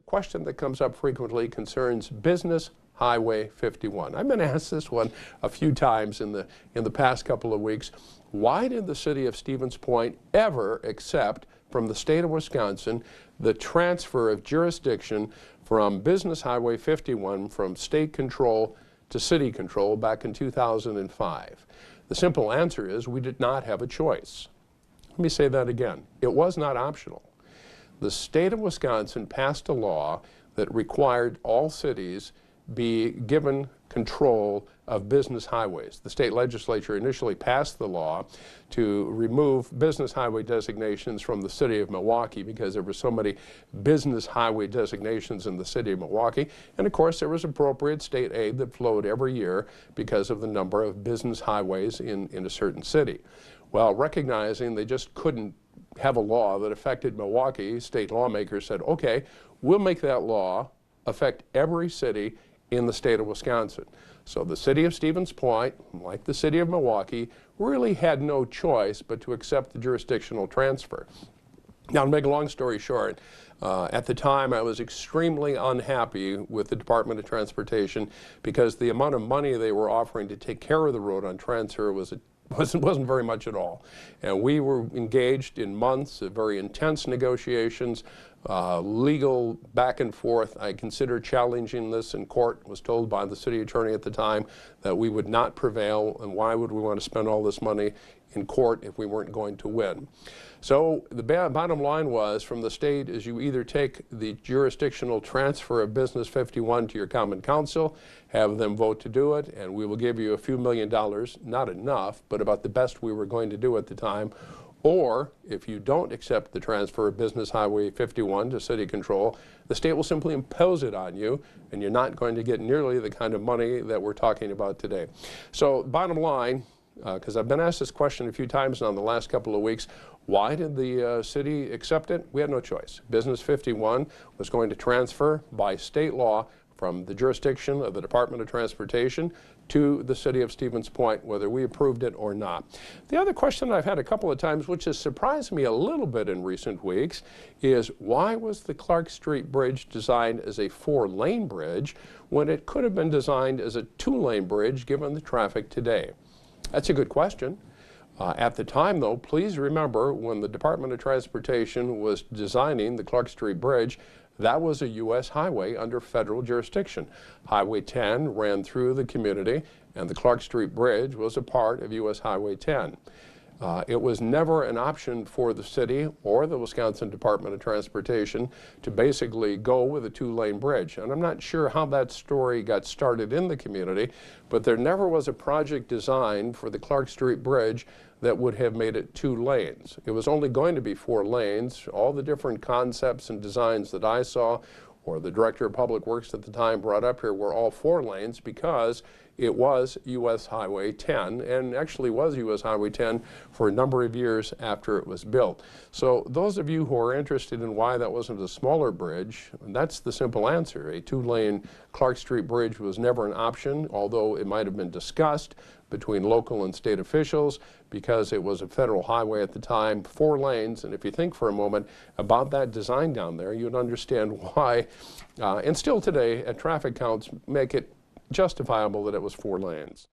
question that comes up frequently concerns Business Highway 51. I've been asked this one a few times in the past couple of weeks. Why did the city of Stevens Point ever accept from the state of Wisconsin the transfer of jurisdiction from Business Highway 51 from state control to city control back in 2005? The simple answer is we did not have a choice. Let me say that again. It was not optional. The state of Wisconsin passed a law that required all cities be given control of business highways. The state legislature initially passed the law to remove business highway designations from the city of Milwaukee because there were so many business highway designations in the city of Milwaukee. And of course, there was appropriate state aid that flowed every year because of the number of business highways in a certain city. Well, recognizing they just couldn't have a law that affected Milwaukee, state lawmakers said, okay, we'll make that law affect every city in the state of Wisconsin. So the city of Stevens Point, like the city of Milwaukee, really had no choice but to accept the jurisdictional transfer. Now, to make a long story short, at the time I was extremely unhappy with the Department of Transportation because the amount of money they were offering to take care of the road on transfer wasn't very much at all. And we were engaged in months of very intense negotiations, legal back and forth. I considered challenging this in court, was told by the city attorney at the time that we would not prevail, and why would we want to spend all this money in court if we weren't going to win. So the bottom line was, from the state, is you either take the jurisdictional transfer of Business 51 to your common council, have them vote to do it, and we will give you a few $1 million, not enough, but about the best we were going to do at the time. Or, if you don't accept the transfer of Business Highway 51 to city control, the state will simply impose it on you, and you're not going to get nearly the kind of money that we're talking about today. So, bottom line, because I've been asked this question a few times now in the last couple of weeks, why did the city accept it? We had no choice. Business 51 was going to transfer by state law from the jurisdiction of the Department of Transportation to the city of Stevens Point, whether we approved it or not. The other question I've had a couple of times, which has surprised me a little bit in recent weeks, is why was the Clark Street Bridge designed as a 4-lane bridge when it could have been designed as a 2-lane bridge given the traffic today? That's a good question. At the time, though, please remember when the Department of Transportation was designing the Clark Street Bridge, that was a U.S. highway under federal jurisdiction. Highway 10 ran through the community, and the Clark Street Bridge was a part of U.S. Highway 10. It was never an option for the city or the Wisconsin Department of Transportation to basically go with a 2-lane bridge. And I'm not sure how that story got started in the community, but there never was a project designed for the Clark Street Bridge that would have made it 2 lanes. It was only going to be 4 lanes. All the different concepts and designs that I saw, or the Director of Public Works at the time brought up here, were all 4 lanes because it was U.S. Highway 10, and actually was U.S. Highway 10 for a number of years after it was built. So those of you who are interested in why that wasn't a smaller bridge, that's the simple answer. A 2-lane Clark Street Bridge was never an option, although it might have been discussed between local and state officials because it was a federal highway at the time, 4 lanes. And if you think for a moment about that design down there, you'd understand why, and still today, at traffic counts, make it justifiable that it was 4 lanes.